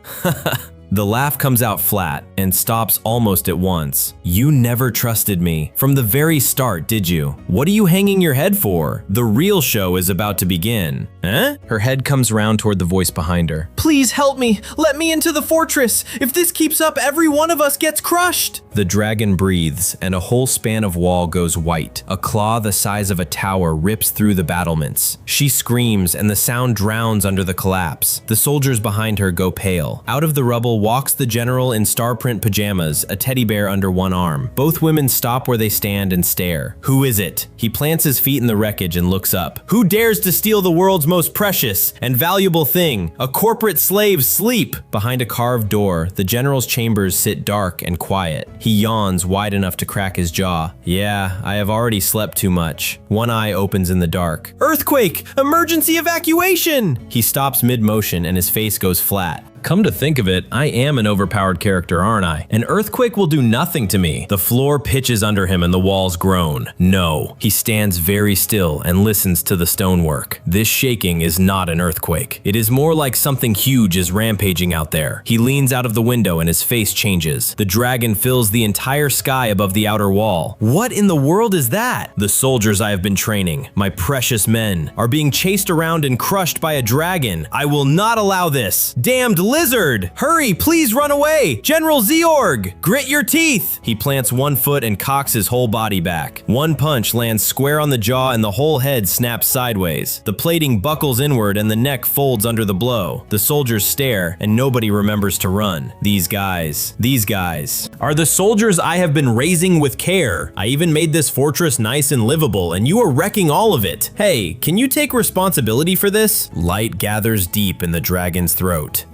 The laugh comes out flat and stops almost at once. You never trusted me. From the very start, did you? What are you hanging your head for? The real show is about to begin. Eh? Her head comes round toward the voice behind her. Please help me! Let me into the fortress! If this keeps up, every one of us gets crushed! The dragon breathes, and a whole span of wall goes white. A claw the size of a tower rips through the battlements. She screams, and the sound drowns under the collapse. The soldiers behind her go pale. Out of the rubble walks the general in star print pajamas, a teddy bear under one arm. Both women stop where they stand and stare. Who is it? He plants his feet in the wreckage and looks up. Who dares to steal the world's most precious and valuable thing? A corporate slave's sleep! Behind a carved door, the general's chambers sit dark and quiet. He yawns wide enough to crack his jaw. Yeah, I have already slept too much. One eye opens in the dark. Earthquake! Emergency evacuation! He stops mid-motion and his face goes flat. Come to think of it, I am an overpowered character, aren't I? An earthquake will do nothing to me. The floor pitches under him and the walls groan. No, he stands very still and listens to the stonework. This shaking is not an earthquake. It is more like something huge is rampaging out there. He leans out of the window and his face changes. The dragon fills the entire sky above the outer wall. What in the world is that? The soldiers I have been training, my precious men, are being chased around and crushed by a dragon. I will not allow this. Damned lizard! Hurry, please run away! General Zeorg! Grit your teeth! He plants one foot and cocks his whole body back. One punch lands square on the jaw and the whole head snaps sideways. The plating buckles inward and the neck folds under the blow. The soldiers stare and nobody remembers to run. These guys are the soldiers I have been raising with care. I even made this fortress nice and livable and you are wrecking all of it. Hey, can you take responsibility for this? Light gathers deep in the dragon's throat.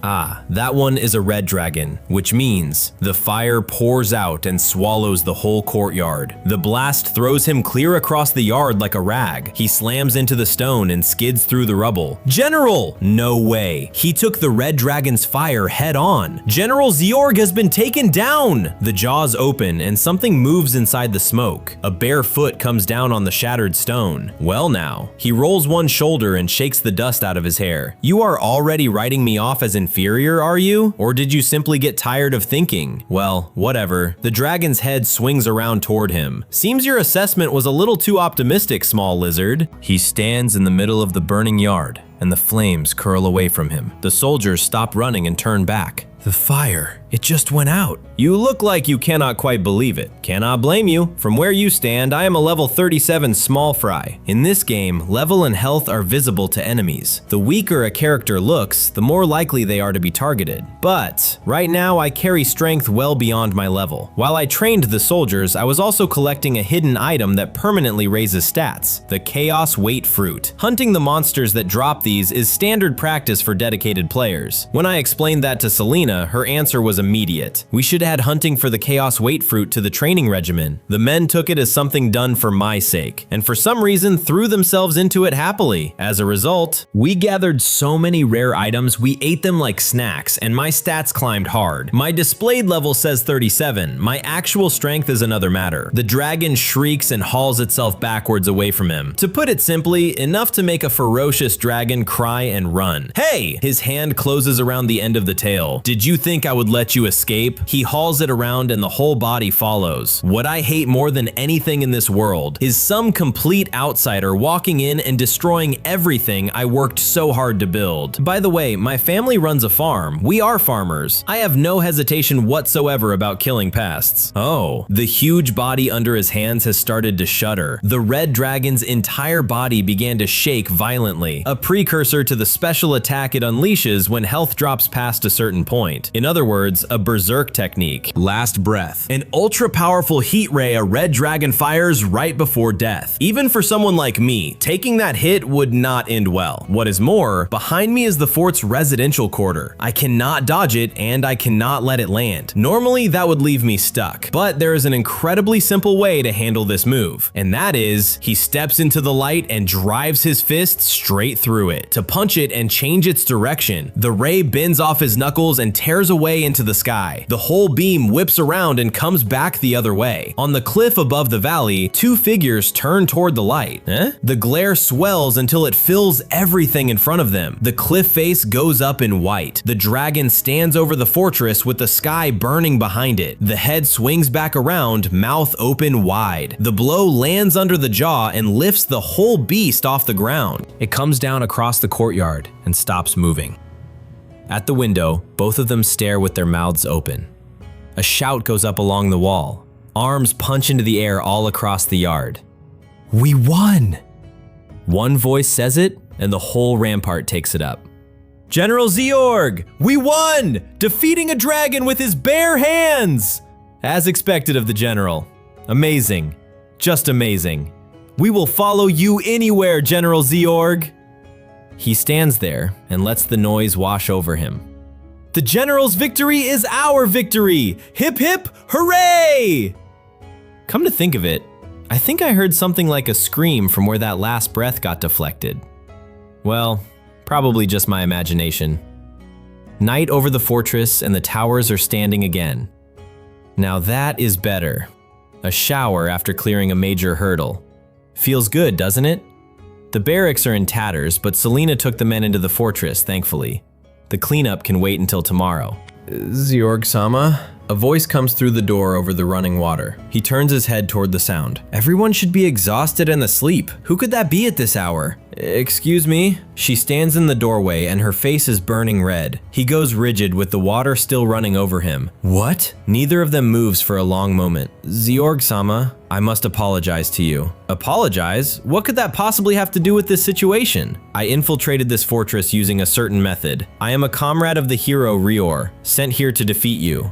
That one is a red dragon, which means the fire pours out and swallows the whole courtyard. The blast throws him clear across the yard like a rag. He slams into the stone and skids through the rubble. General! No way. He took the red dragon's fire head on. General Zeorg has been taken down! The jaws open and something moves inside the smoke. A bare foot comes down on the shattered stone. Well now. He rolls one shoulder and shakes the dust out of his hair. You are already writing me off as inferior, are you? Or did you simply get tired of thinking? Well, whatever. The dragon's head swings around toward him. Seems your assessment was a little too optimistic, small lizard. He stands in the middle of the burning yard, and the flames curl away from him. The soldiers stop running and turn back. The fire, it just went out. You look like you cannot quite believe it. Cannot blame you. From where you stand, I am a level 37 small fry. In this game, level and health are visible to enemies. The weaker a character looks, the more likely they are to be targeted. But right now I carry strength well beyond my level. While I trained the soldiers, I was also collecting a hidden item that permanently raises stats, the Chaos Weight Fruit. Hunting the monsters that drop these is standard practice for dedicated players. When I explained that to Selena, her answer was immediate. We should add hunting for the Chaos Weight Fruit to the training regimen. The men took it as something done for my sake, and for some reason threw themselves into it happily. As a result, we gathered so many rare items we ate them like snacks, and my stats climbed hard. My displayed level says 37, my actual strength is another matter. The dragon shrieks and hauls itself backwards away from him. To put it simply, enough to make a ferocious dragon cry and run. Hey! His hand closes around the end of the tail. Did you think I would let you escape? He hauls it around and the whole body follows. What I hate more than anything in this world is some complete outsider walking in and destroying everything I worked so hard to build. By the way, my family runs a farm. We are farmers. I have no hesitation whatsoever about killing pests. Oh, the huge body under his hands has started to shudder. The red dragon's entire body began to shake violently, a precursor to the special attack it unleashes when health drops past a certain point. In other words, a berserk technique. Last breath. An ultra-powerful heat ray a red dragon fires right before death. Even for someone like me, taking that hit would not end well. What is more, behind me is the fort's residential quarter. I cannot dodge it and I cannot let it land. Normally, that would leave me stuck, but there is an incredibly simple way to handle this move, and that is, he steps into the light and drives his fist straight through it. To punch it and change its direction, the ray bends off his knuckles and tears away into the sky. The whole beam whips around and comes back the other way. On the cliff above the valley, two figures turn toward the light. The glare swells until it fills everything in front of them. The cliff face goes up in white. The dragon stands over the fortress with the sky burning behind it. The head swings back around, mouth open wide. The blow lands under the jaw and lifts the whole beast off the ground. It comes down across the courtyard and stops moving. At the window, both of them stare with their mouths open. A shout goes up along the wall. Arms punch into the air all across the yard. We won! One voice says it, and the whole rampart takes it up. General Zeorg! We won! Defeating a dragon with his bare hands! As expected of the general. Amazing. Just amazing. We will follow you anywhere, General Zeorg! He stands there and lets the noise wash over him. The general's victory is our victory! Hip hip hooray! Come to think of it, I think I heard something like a scream from where that last breath got deflected. Well, probably just my imagination. Night over the fortress and the towers are standing again. Now that is better. A shower after clearing a major hurdle. Feels good, doesn't it? The barracks are in tatters, but Selena took the men into the fortress, thankfully. The cleanup can wait until tomorrow. Zeorg-sama? A voice comes through the door over the running water. He turns his head toward the sound. Everyone should be exhausted and asleep. Who could that be at this hour? Excuse me? She stands in the doorway and her face is burning red. He goes rigid with the water still running over him. What? Neither of them moves for a long moment. Zeorg-sama, I must apologize to you. Apologize? What could that possibly have to do with this situation? I infiltrated this fortress using a certain method. I am a comrade of the hero Rior, sent here to defeat you.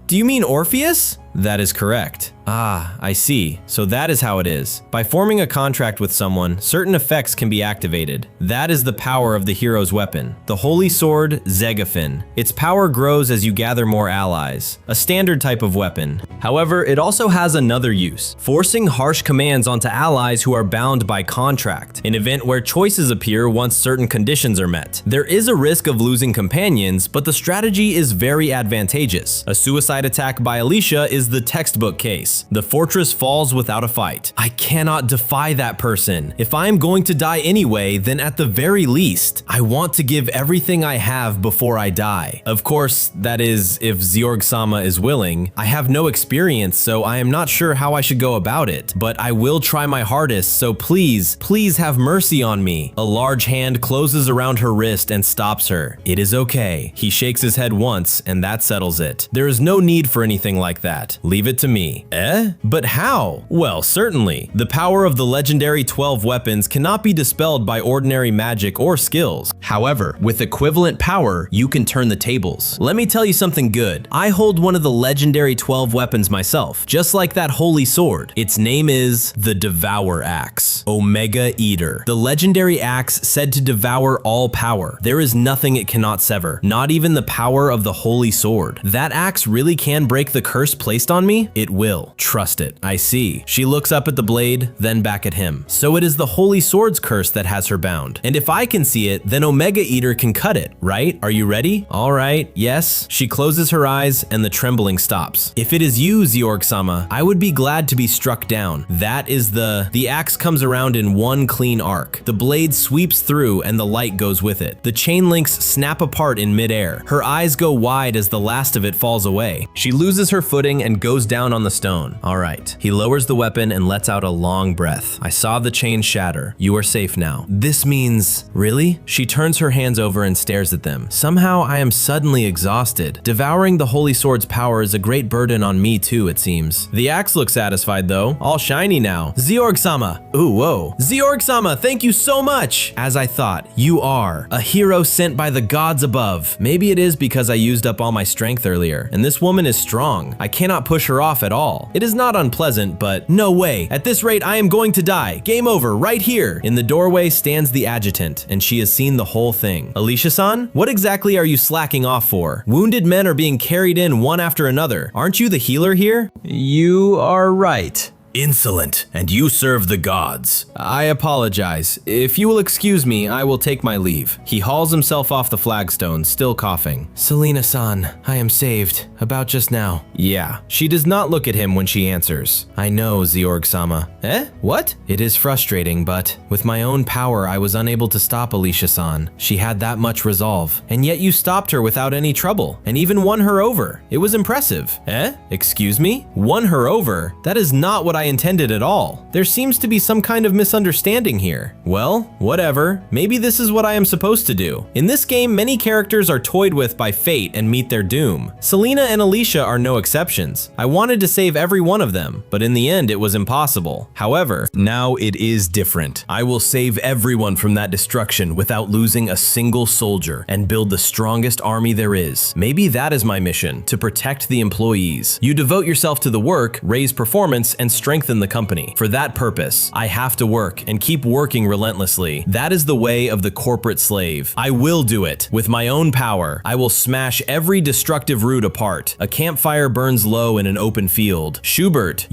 Do you mean Orpheus? That is correct. Ah, I see. So that is how it is. By forming a contract with someone, certain effects can be activated. That is the power of the hero's weapon. The holy sword, Zegafin. Its power grows as you gather more allies. A standard type of weapon. However, it also has another use, forcing harsh commands onto allies who are bound by contract, an event where choices appear once certain conditions are met. There is a risk of losing companions, but the strategy is very advantageous. A suicide attack by Alicia is the textbook case. The fortress falls without a fight. I cannot defy that person. If I am going to die anyway, then at the very least, I want to give everything I have before I die. Of course, that is, if Zeorg-sama is willing. I have no experience, so I am not sure how I should go about it, but I will try my hardest, so please, please have mercy on me. A large hand closes around her wrist and stops her. It is okay. He shakes his head once, and that settles it. There is no need for anything like that. Leave it to me. But how? Well, certainly. The power of the legendary 12 weapons cannot be dispelled by ordinary magic or skills. However, with equivalent power, you can turn the tables. Let me tell you something good. I hold one of the legendary 12 weapons myself, just like that holy sword. Its name is the Devour Axe, Omega Eater. The legendary axe said to devour all power. There is nothing it cannot sever, not even the power of the holy sword. That axe really can break the curse placed on me? It will. Trust it. I see. She looks up at the blade, then back at him. So it is the holy sword's curse that has her bound. And if I can see it, then Omega Eater can cut it, right? Are you ready? All right, yes. She closes her eyes and the trembling stops. If it is you, Zeorg-sama, I would be glad to be struck down. That is the axe comes around in one clean arc. The blade sweeps through and the light goes with it. The chain links snap apart in midair. Her eyes go wide as the last of it falls away. She loses her footing and goes down on the stone. All right. He lowers the weapon and lets out a long breath. I saw the chain shatter. You are safe now. This means... Really? She turns her hands over and stares at them. Somehow I am suddenly exhausted. Devouring the holy sword's power is a great burden on me too, it seems. The axe looks satisfied though. All shiny now. Zeorg-sama. Ooh, whoa. Zeorg-sama, thank you so much. As I thought, you are a hero sent by the gods above. Maybe it is because I used up all my strength earlier, and this woman is strong. I cannot push her off at all. It is not unpleasant, but no way. At this rate, I am going to die. Game over, right here. In the doorway stands the adjutant, and she has seen the whole thing. Alicia-san, what exactly are you slacking off for? Wounded men are being carried in one after another. Aren't you the healer here? You are right. Insolent, and you serve the gods. I apologize. If you will excuse me, I will take my leave. He hauls himself off the flagstone, still coughing. Selena-san, I am saved. About just now. Yeah. She does not look at him when she answers. I know, Zeorg-sama. What? It is frustrating, but with my own power, I was unable to stop Alicia-san. She had that much resolve. And yet you stopped her without any trouble, and even won her over. It was impressive. Excuse me? Won her over? That is not what I intended at all. There seems to be some kind of misunderstanding here. Well, whatever. Maybe this is what I am supposed to do. In this game, many characters are toyed with by fate and meet their doom. Selena and Alicia are no exceptions. I wanted to save every one of them, but in the end it was impossible. However, now it is different. I will save everyone from that destruction without losing a single soldier and build the strongest army there is. Maybe that is my mission, to protect the employees. You devote yourself to the work, raise performance, and strengthen strengthen the company. For that purpose, I have to work and keep working relentlessly. That is the way of the corporate slave. I will do it. With my own power, I will smash every destructive root apart. A campfire burns low in an open field. Schubert,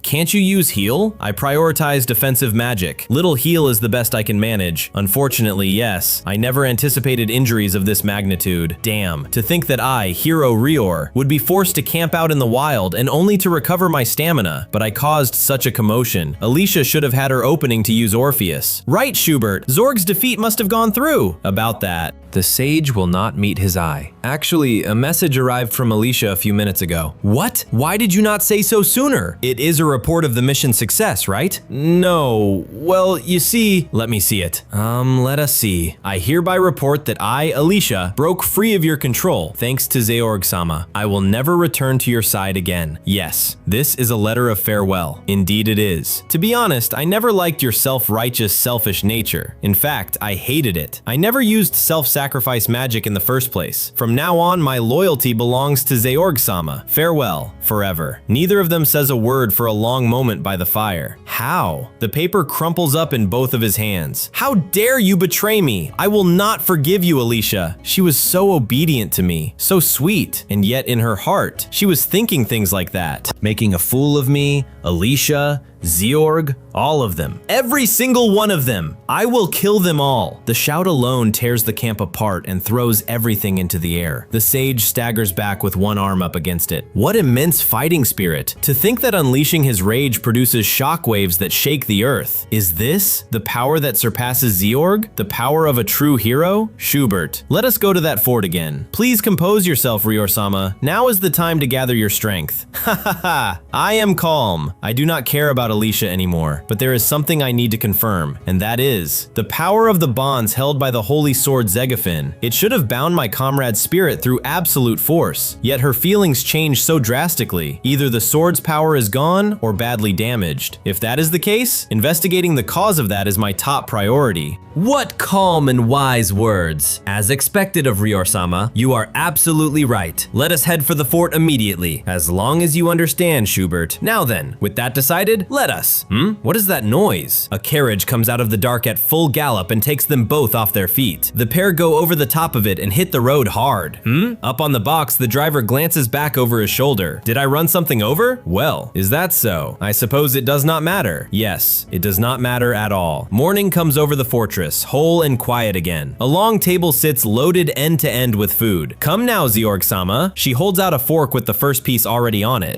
can't you use heal? I prioritize defensive magic. Little heal is the best I can manage. Unfortunately, yes. I never anticipated injuries of this magnitude. Damn, to think that I, Hero Rior, would be forced to camp out in the wild and only to recover my stamina, but I caused such a commotion. Alicia should have had her opening to use Orpheus. Right, Schubert, Zeorg's defeat must have gone through. About that. The sage will not meet his eye. Actually, a message arrived from Alicia a few minutes ago. What? Why did you not say so sooner? It is a report of the mission's success, right? No. Well, you see, let me see it. Let us see. I hereby report that I, Alicia, broke free of your control, thanks to Zeorg-sama. I will never return to your side again. Yes, this is a letter of farewell. Indeed it is. To be honest, I never liked your self-righteous, selfish nature. In fact, I hated it. I never used self-sacrifice magic in the first place. From now on, my loyalty belongs to Zeorg-sama. Farewell, forever. Neither of them says a word for a long moment by the fire. How? The paper crumples up in both of his hands. How dare you betray me? I will not forgive you, Alicia. She was so obedient to me, so sweet, and yet in her heart, she was thinking things like that. Making a fool of me, Alicia, Zeorg, all of them. Every single one of them. I will kill them all. The shout alone tears the camp apart and throws everything into the air. The sage staggers back with one arm up against it. What immense fighting spirit. To think that unleashing his rage produces shockwaves that shake the earth. Is this the power that surpasses Zeorg? The power of a true hero? Schubert, let us go to that fort again. Please compose yourself, Rior-sama. Now is the time to gather your strength. Ha ha ha. I am calm. I do not care about Alicia anymore, but there is something I need to confirm, and that is the power of the bonds held by the holy sword Zegafin. It should have bound my comrade's spirit through absolute force, yet her feelings changed so drastically. Either the sword's power is gone or badly damaged. If that is the case, investigating the cause of that is my top priority. What calm and wise words. As expected of Rior-sama, you are absolutely right. Let us head for the fort immediately, as long as you understand, Schubert. Now then, with that decided, let us. What is that noise? A carriage comes out of the dark at full gallop and takes them both off their feet. The pair go over the top of it and hit the road hard. Up on the box, the driver glances back over his shoulder. Did I run something over? Well, is that so? I suppose it does not matter. Yes, it does not matter at all. Morning comes over the fortress, whole and quiet again. A long table sits loaded end to end with food. Come now, Zeorg-sama. She holds out a fork with the first piece already on it.